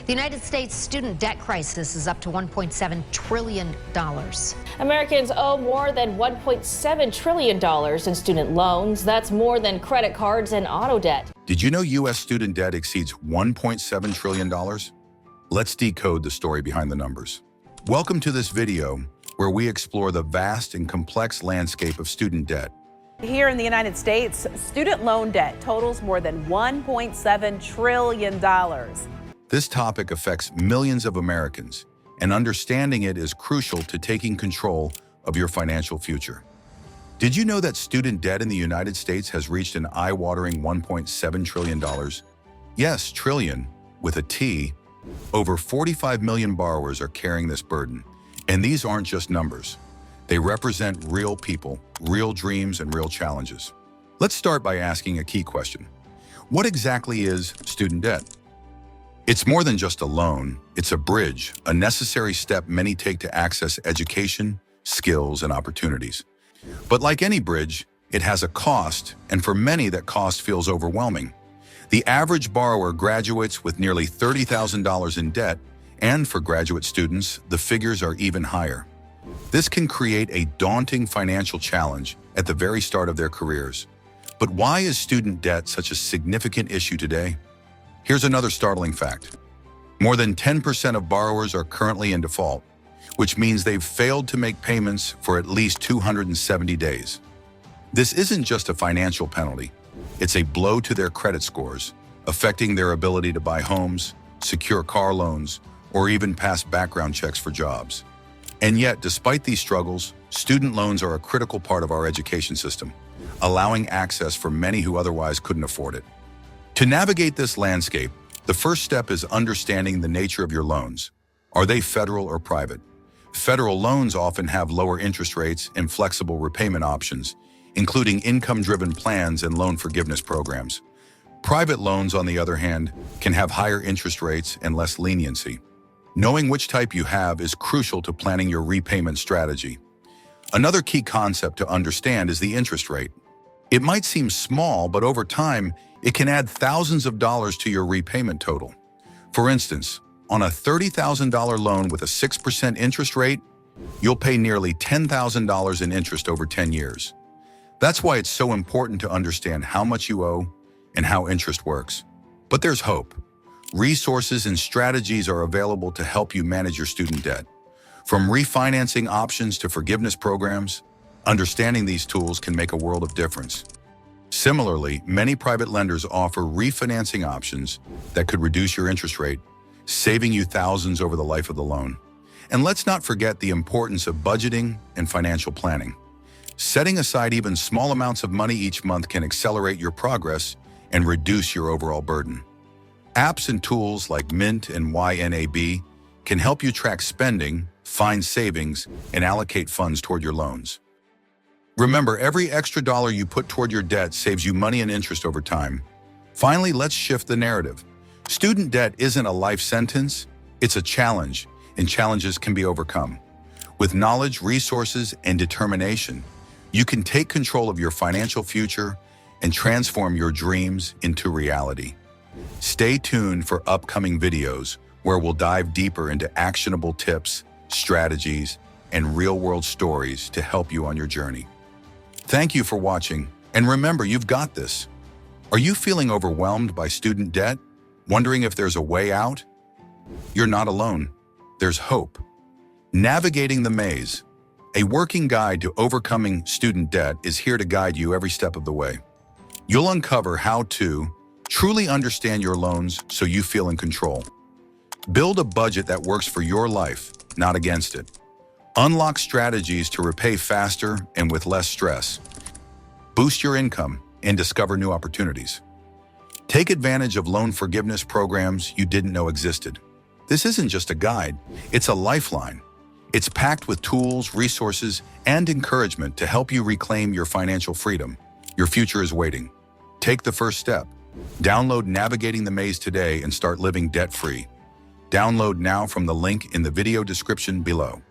The United States student debt crisis is up to $1.7 trillion. Americans owe more than $1.7 trillion in student loans. That's more than credit cards and auto debt. Did you know U.S. student debt exceeds $1.7 trillion? Let's decode the story behind the numbers. Welcome to this video where we explore the vast and complex landscape of student debt. Here in the United States, student loan debt totals more than $1.7 trillion. This topic affects millions of Americans, and understanding it is crucial to taking control of your financial future. Did you know that student debt in the United States has reached an eye-watering $1.7 trillion? Yes, trillion, with a T. Over 45 million borrowers are carrying this burden, and these aren't just numbers. They represent real people, real dreams, and real challenges. Let's start by asking a key question. What exactly is student debt? It's more than just a loan. It's a bridge, a necessary step many take to access education, skills, and opportunities. But like any bridge, it has a cost, and for many that cost feels overwhelming. The average borrower graduates with nearly $30,000 in debt, and for graduate students, the figures are even higher. This can create a daunting financial challenge at the very start of their careers. But why is student debt such a significant issue today? Here's another startling fact. More than 10% of borrowers are currently in default, which means they've failed to make payments for at least 270 days. This isn't just a financial penalty. It's a blow to their credit scores, affecting their ability to buy homes, secure car loans, or even pass background checks for jobs. And yet, despite these struggles, student loans are a critical part of our education system, allowing access for many who otherwise couldn't afford it. To navigate this landscape, the first step is understanding the nature of your loans. Are they federal or private? Federal loans often have lower interest rates and flexible repayment options, including income-driven plans and loan forgiveness programs. Private loans, on the other hand, can have higher interest rates and less leniency. Knowing which type you have is crucial to planning your repayment strategy. Another key concept to understand is the interest rate. It might seem small, but over time, it can add thousands of dollars to your repayment total. For instance, on a $30,000 loan with a 6% interest rate, you'll pay nearly $10,000 in interest over 10 years. That's why it's so important to understand how much you owe and how interest works. But there's hope. Resources and strategies are available to help you manage your student debt. From refinancing options to forgiveness programs, understanding these tools can make a world of difference. Similarly, many private lenders offer refinancing options that could reduce your interest rate, saving you thousands over the life of the loan. And let's not forget the importance of budgeting and financial planning. Setting aside even small amounts of money each month can accelerate your progress and reduce your overall burden. Apps and tools like Mint and YNAB can help you track spending, find savings, and allocate funds toward your loans. Remember, every extra dollar you put toward your debt saves you money and interest over time. Finally, let's shift the narrative. Student debt isn't a life sentence, it's a challenge, and challenges can be overcome. With knowledge, resources, and determination, you can take control of your financial future and transform your dreams into reality. Stay tuned for upcoming videos where we'll dive deeper into actionable tips, strategies, and real-world stories to help you on your journey. Thank you for watching, and remember, you've got this. Are you feeling overwhelmed by student debt? Wondering if there's a way out? You're not alone. There's hope. Navigating the Maze, a working guide to overcoming student debt, is here to guide you every step of the way. You'll uncover how to truly understand your loans so you feel in control. Build a budget that works for your life, not against it. Unlock strategies to repay faster and with less stress. Boost your income and discover new opportunities. Take advantage of loan forgiveness programs you didn't know existed. This isn't just a guide, it's a lifeline. It's packed with tools, resources, and encouragement to help you reclaim your financial freedom. Your future is waiting. Take the first step. Download Navigating the Maze today and start living debt-free. Download now from the link in the video description below.